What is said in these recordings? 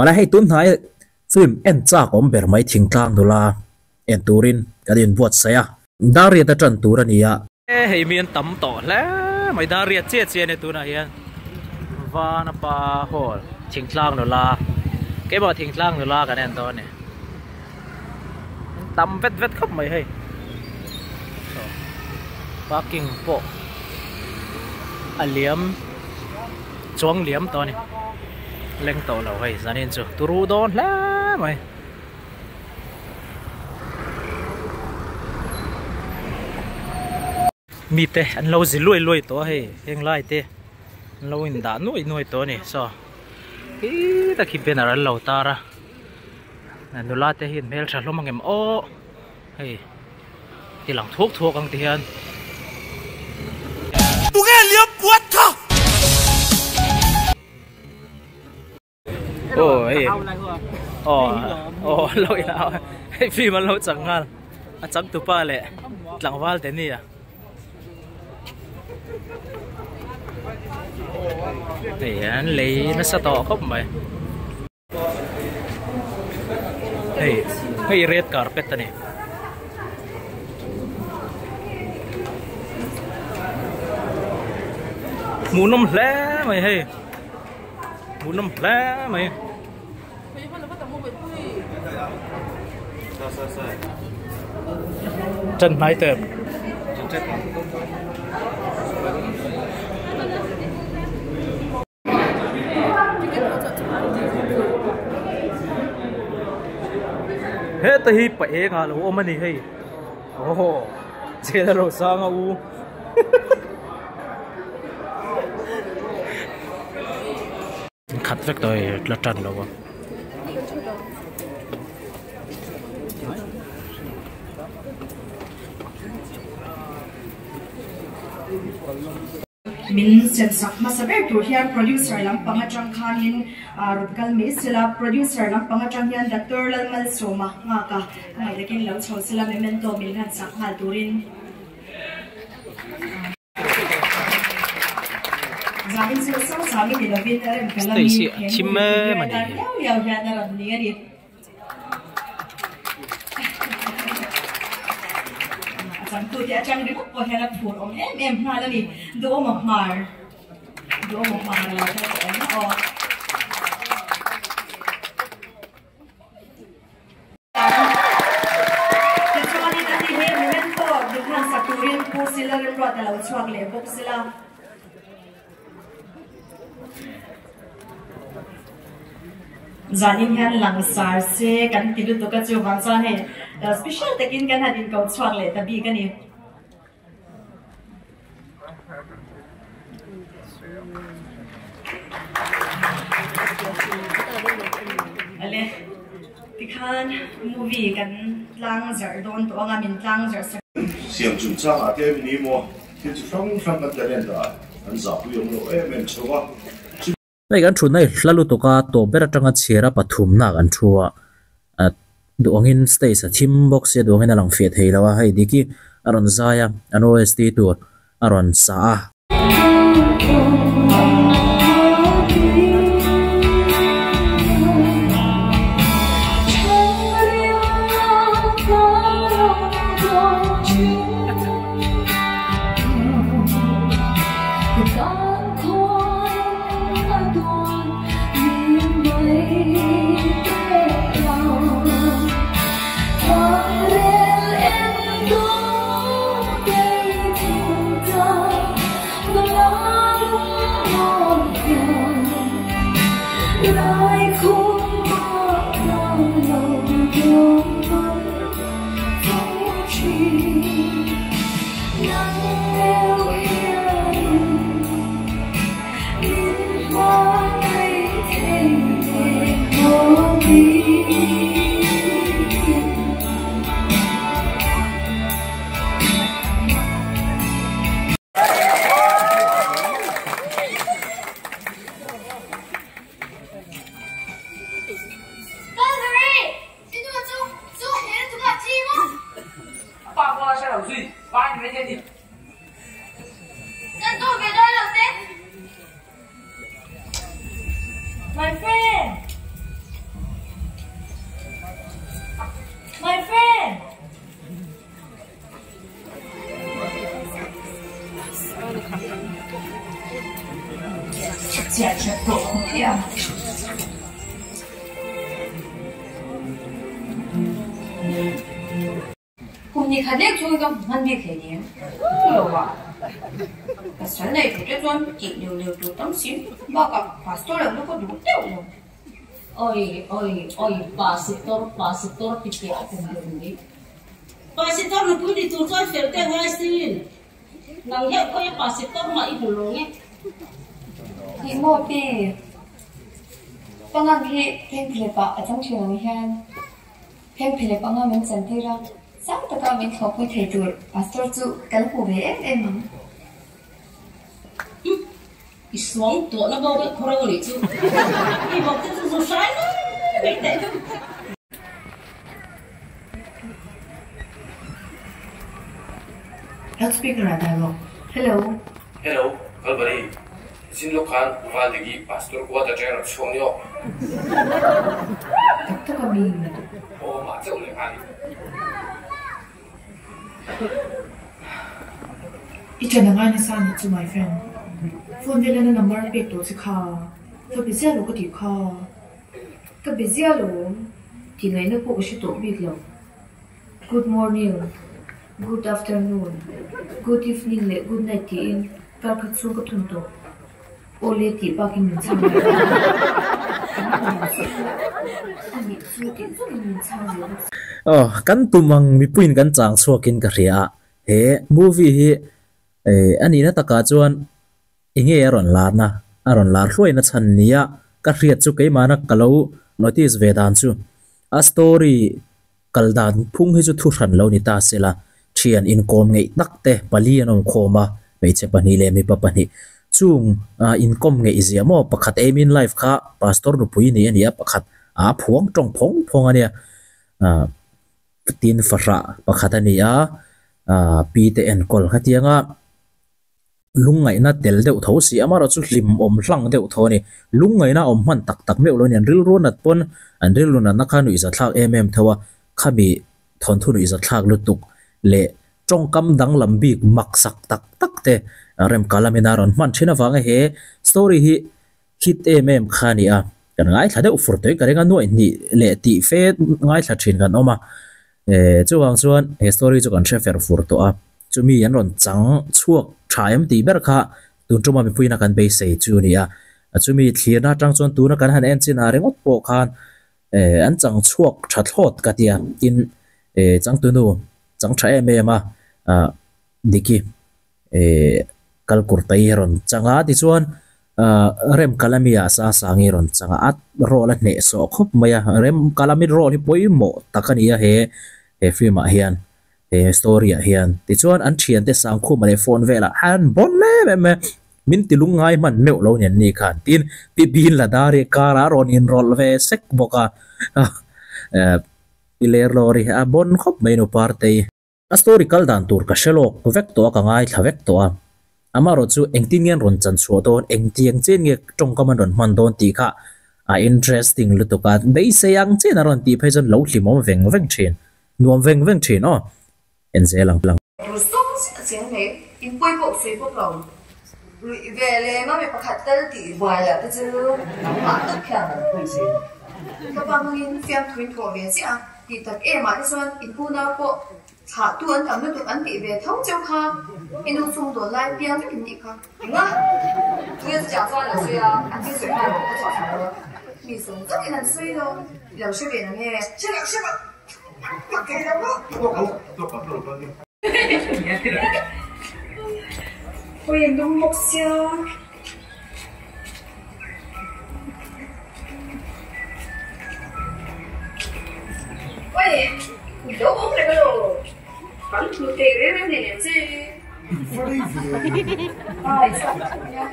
wala hei tun hai film en cha kom ber mai thing tlang dula en turin kadin buat saya dari ta tran turania hei mian tam to la mai dari che che ne tuna hian vana pa hol thing tlang dula ke bo thing tlang dula kan en to ne tam vet vet khop mai hei parking po aliam chuang liam to ni leng to lo hei zanin chu turu don la mai mi te an lo zi loi to hei heng lai te an lo in da noi to ni so hi ta ki benar an lo tara an nula te hin mel tha lo mangem o hei ti lang thuk ang ti hian tu ge liam puat tha ôi lỗi nào phim mà lỗi chẳng ngon chẳng tụi ba lệ lặng vào thế này à để anh lấy nó sao to không mày hey red carpet này muốn nôm lẽ mày hey muốn nôm lẽ mày chân máy tệp hết tay bể ngà lỗ ôm anh đi ô chế là lỗ sang u khát vết tôi là trần đâu min sen sak ma saber tu hian producer lam pangatang khanin rukal me sila producer lam pangatang hian Dr. Lalmal Soma nga ka ngai lekin lo chho sila memento min han sak hal turin zamin se so sami de lovin tar kalami chimme mani ya ya na ram ni ari chẳng tôi thì chẳng đi có hay là phụt ông em hai là gì đỗ một mài là cái nó cái cho đi ta đi về mình to được hàng sạc turin po sila lên rồi ta lâu chuang lệ bốc sila zanin hian langsar se kan tilu to ka chu wang chan he special takin kan hadin ko chuang le ta bi kan ni ale tikhan movie kan tlang zar don to anga min tlang zar siam chum chang ate ni mo ti phong phong na talent da an za pu yong lo em chowa này kan thun này lalu to ka to bera tanga chera pathum na kan thua duangin stage thim box ya duangin alang fe thei lawa hai diki aron zaya an OST tu aron sa 简直狗呀！你肯定做一个很厉害的，有啊。省内做这种滴溜溜做东西，包括把所有那个卤掉了。Pastor pikir aku beli. Pastor lu pun ditutup filter ngasin. Nang ya kau ya pastor mak ibu longnya. Thì một thì bằng anh thì thêm phê bạc ở trong trường hiện thêm phê bằng anh mình chẳng thấy ra sáng tất cả mình học với thầy tuổi pastor chú cán bộ về em mà Isuang tu na bawa korang ni tu. Ibu tu susah na. Betul. Loudspeaker dialogue. Hello. Hello, Kalbari. Xin lỗi khan, vào đi pastor qua đã chơi rồi xong nhóc. Tất cả mình. Ô mà cháu lại ai? Icha na nga ni Sunny to my friend. Phone nila na number pick to si ka. Ka busy alo ko di ka. Ka busy alo. Di ngay na po ko siya to big lo. Good morning. Good afternoon. Good evening le. Good night di in. Ka katsung ka tunto. Ole di bakin min chang. Ani su di su min chang. Kan tumang mipuin kan chang suakin ka ria he movie hi ani na taka chuan inge aron lar hloi na chan nia ka riat chu keimana kalo notice vedan chu a story kaldan phung hi chu thu ran lo ni ta sela thian in kom ngei takte palian ong khoma meiche pani le mi papani chung income ngei ziamo pakhat aim in life kha pastor nu pui ni ania pakhat a phuang tong phong ania tin fara pakhat ania PTN kol khatianga lungai na tel deuh tho si amara chu hlim om hlang deuh tho ni lungai na om man tak tak meu lo ni an ril ron at pon an ril ron na khanu iza thlak thawa khami thon thu iza thlak lutuk le tongkam dang lambik maksak tak tak te rem kalamina ron man thina wanga he story hi hit khania kan ngai thade ufur toi karenga no ni le ti fe ngai thla thin kan oma chuwang chuan he story chu kan shefer fur to a chumi an ron chang chuak thaim ti ber kha tun tuma mi puina kan be sei chu ni a chumi thliana tang chuan tuna kan han en chin a rengot po khan an chang chuak that hlot katia in chang tunu chang tha ma diki kalkurtai ron changa ti chuan rem kalamia sa sangi ron changa at rola ne so khop maya rem kalami rol hi poimo takania he film a hian story a hian ti chuan an thian te sang khu mane phone vela han bon me min tilungai man meu lo nen ni khan tin pi bin la dare kara ron in rol ve sek boka iler lori a bon khop meno parte a story kal dan tur ka shelok vek to ka ngai thavek to a amaro chu engtingen ron chan chu don engtiang chen nge tong ka man ron man don ti kha a interesting lutuka be seyang chen ron ti phaijon lo hlimom veng thin nuam veng thin o en zelang lang Rusong siang ne in poi bo sei bo lo. Lui về le ma me pakhat tel ti wa ya ta chu nang ma ta kya na poi sei. Ka pa ngin fiam twin ko ve si a ti tak e ma ni suan in pu na ko cha tu an tam tu an ti ve thong chau kha in du chung do lai pian ki ni kha. Nga. Tu ye ja fa le sei a an ti sei ma lo ko cha cha lo. Mi song zhe nan sei lo. Liao shi ve na he. Shi ba. Ôi em đúng một xưa. Ôi, đâu có cái đồ. Bắn thủ tê đấy em này chứ. Ai sao nha.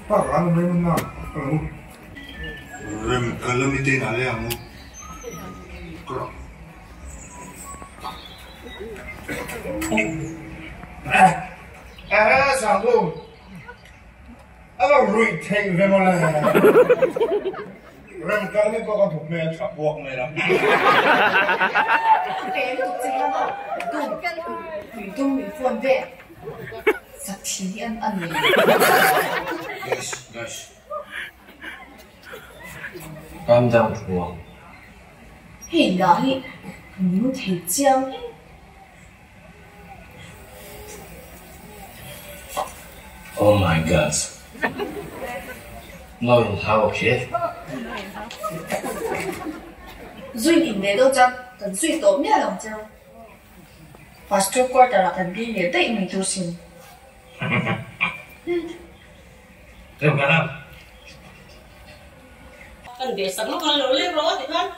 Parang memang nak. Kalau meeting ada yang sang tu. Apa retake memang lah. Rem kalau ni kau kanถูก mail ขับพวกเลยนะ Bé tục chơi đâu. Cùng. Hủy tung hủy phồn về. chắc chỉ ăn này Guys. Calm down, Chuang. hey đấy nếu thấy chăng Oh my God. Now you have a kid? duy tình này đâu chắc cần duy tốt nhất lòng chăng Pastor coi ta là cần đi để tệ mình tu sinh Thêm cái nào? Kan biasa lo kan lo le bro thì kan.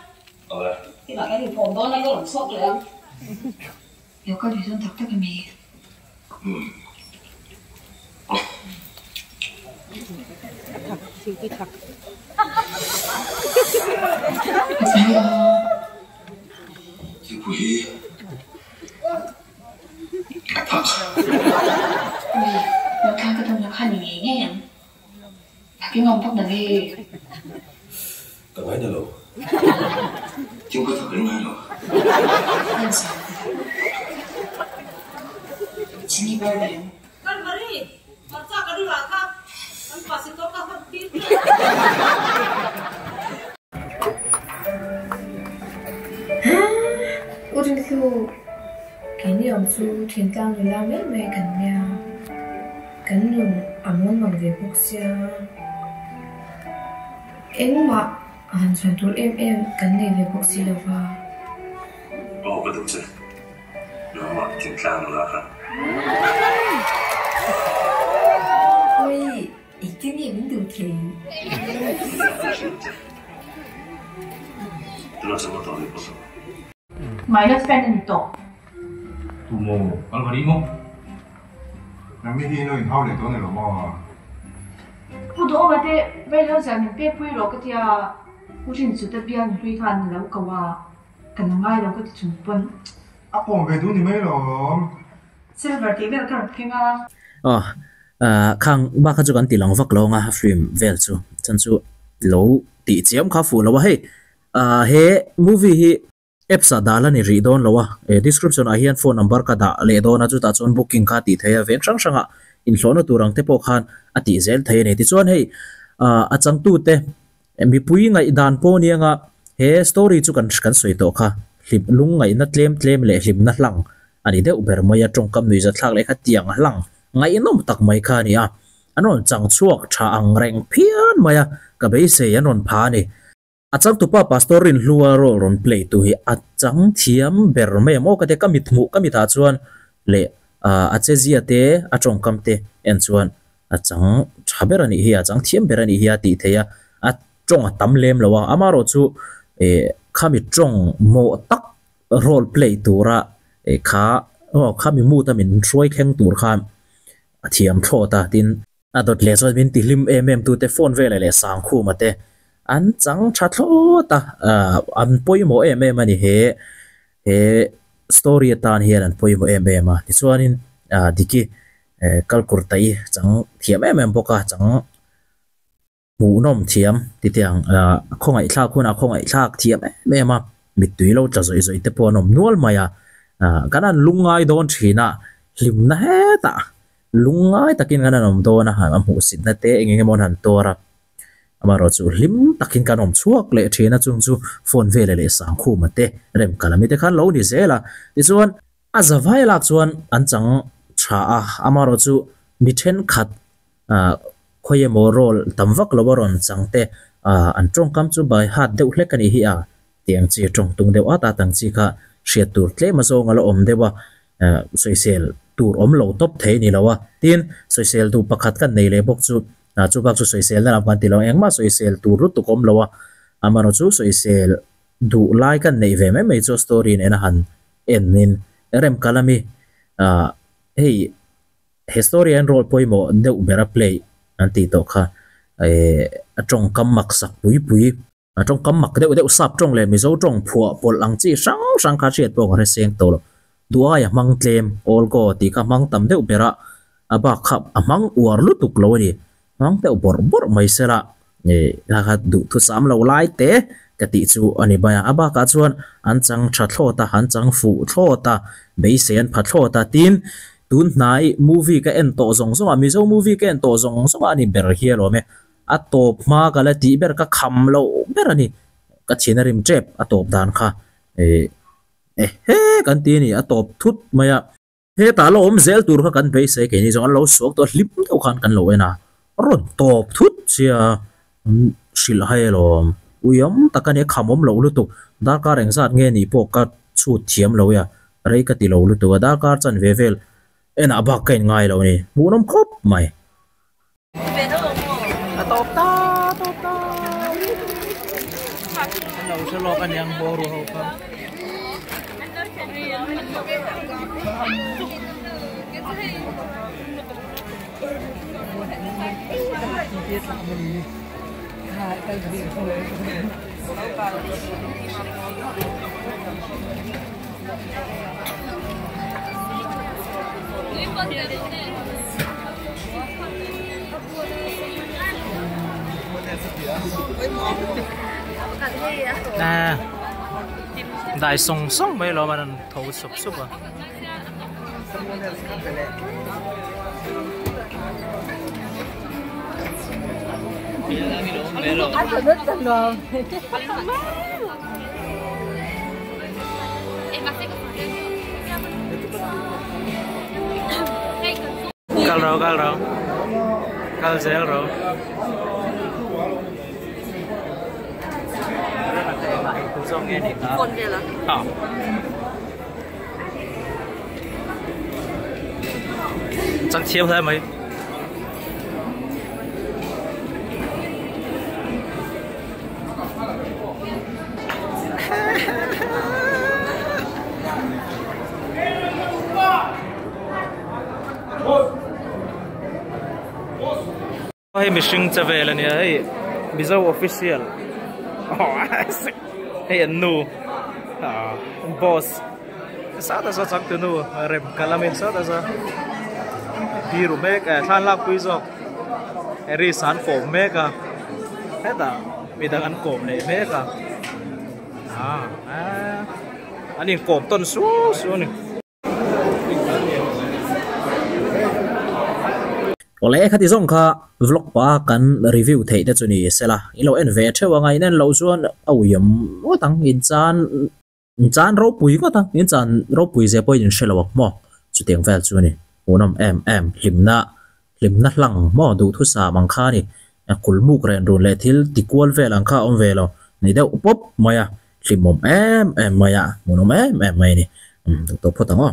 Thì là cái hình phòng đó nó có làm sốc lại. nếu có gì dân thật tất cả mày Chị Quý. Thật. nếu khá cái thông là khá nhỉ nhé cái ngon tóc này Tao nói rồi. Chúng có thật đến ngay rồi. anh sao xin đi bao nhiêu Kan mari. Marca kan dulu akak. Kan pastor ka kan pil. ủa trên khu cái này ông chú thiên tang người làm mấy mấy cần nhà cần dùng ẩm môn bằng về bốc xe em mà hoàn toàn tốt em cần này về bốc xe đâu vào我个都是，然后挺干的了哈。 ôi ý kiến gì cũng được thì 得了什么道理不懂？ mày là fan anh tổ Tu mô, con có đi mô? Làm cái gì nó thao để tôi này là mò phụ đồ mà thế bây giờ giờ mình biết quy rồi cái thì phụ trình sự tập biên huy than lâu cầu à cần ngay đâu cái thì chúng phân áp bỏ về tôi thì mấy rồi silver thì bây giờ cần phim khang ba kha chu kan ti lang vak lo nga film vel chu chan chu lo ti chiam kha fu lo he he movie hi episode dala ni ri don lo description a hian phone number ka da le don a chu ta chon booking kha ti theya ven sang sanga in hlona turang te po khan ati zel thei nei ti chuan hei a chang tu te mi pui ngai dan po ni anga he story chu kan soi to kha hlim lung ngai na tlem le hlim na hlang ani de uber maya tong kam nui za thlak le kha tiang hlang ngai nom tak mai kha ni a anon chang chuak tha ang reng phian maya ka be se anon pha ni achang tu pa pastorin hlua role ron play tu hi achang thiam ber me mo ka te kamit mu kamita chuan le a che zia te a tong kam te en chuan achang thaber ani hi achang thiam ber ani hi a ti theya a tong a tam lem lawa amaro chu khami tong mo tak role play tura kha khami mu ta min roi kheng tur kham thiam tho ta tin adot le so min ti lim tu te phone ve le sang khu ma te an chang tha tho ta an poi mo ani he story tan hian an poi mo ma ti chuanin diki kalkur tai chang thiam boka chang mu nom thiam ti tiang khongai thla khuna khongai thak thiam ma mit tuilo cha zoi te po nom nual maya kanan lungai don thina hlim na he ta lungai takin kanan nom do na ha mu sit na te engenge mon han tora amaro chu hlim takin kanom chuak le thina chung chu phone ve le sang khu ma te rem kalami te khan lo ni zela ti chuan azawai lak chuan an chang tha amaro chu mithen khat khoye mo rol tamwak lobaron changte an tong kam chu bai hat deuh hlek ani hi tiang chi tong tung deuh ata tang chi kha hriat tur tle ma zo ngalo om dewa soisel tur om lo top thei ni lawa tin soisel du pakhat kan nei le bok chu chu bak chu soisel na kan ti lo engma soisel tur ru tu kom lawa amano chu soisel du lai kan nei ve me chu story ne na han enin rem kalami hey historian role poimo deuh bera play anti to kha atong kam mak sak pui atong kam mak deuh sap tong le mi zo tong phua pol ang chi sang kha chiat po re seng to lo duwa ya mang tlem ol go ti ka mang tam deuh bera aba khap amang uar lu tuk lo ni mang te bor mai sera la kha du thu sam lo lai te ka ti chu ani ba aba ka chuan an chang tha thlota han chang fu thlota be sen pha thlota tin tun nai movie ka en to zong so mi zo movie ka en to zong so ani ber hi lo me atop ma ka la ti ber ka kham lo ber ani ka chinarim trep atop dan kha he kan ti ni atop thut maya he ta lo zel tur kha kan be se ke ni zong lo sok to hlip to khan kan lo ena ron top thut sia shil hai lo uyam takane khamom lo lu tu dar ka reng sat nge ni po ka chu thiam lo ya rei ka ti lo lu tu dar ka chan ve vel ena ba kain ngai lo ni bunom khop mai top ta lo se lo kan yang boru ho ka đại song song mấy lo mà nó thấu sụp sụp à cal gel rồi chẳng chiếu thế mấy hay mình cho về là nè hay bây giờ official hay anh nu boss sao ta chắc từ nu rem kalamin sao ta sao biru meka than lak pui zok eri san kom meka heta midangan kom ne meka ani kom ton su ni ole khati zong kha vlog pa kan review thei ta chuni sela ilo en ve thewa ngai nen lo chuan auyam o tang in chan ro pui ko tang in chan ro pui je poi in shelo mo chu tiang vel chuni unam em limna hlang mo du thu sa mang kha ni kulmuk ren run le thil tikwal vel ang kha om velo ni deuh pop maya limom em maya munum em mai ni to photango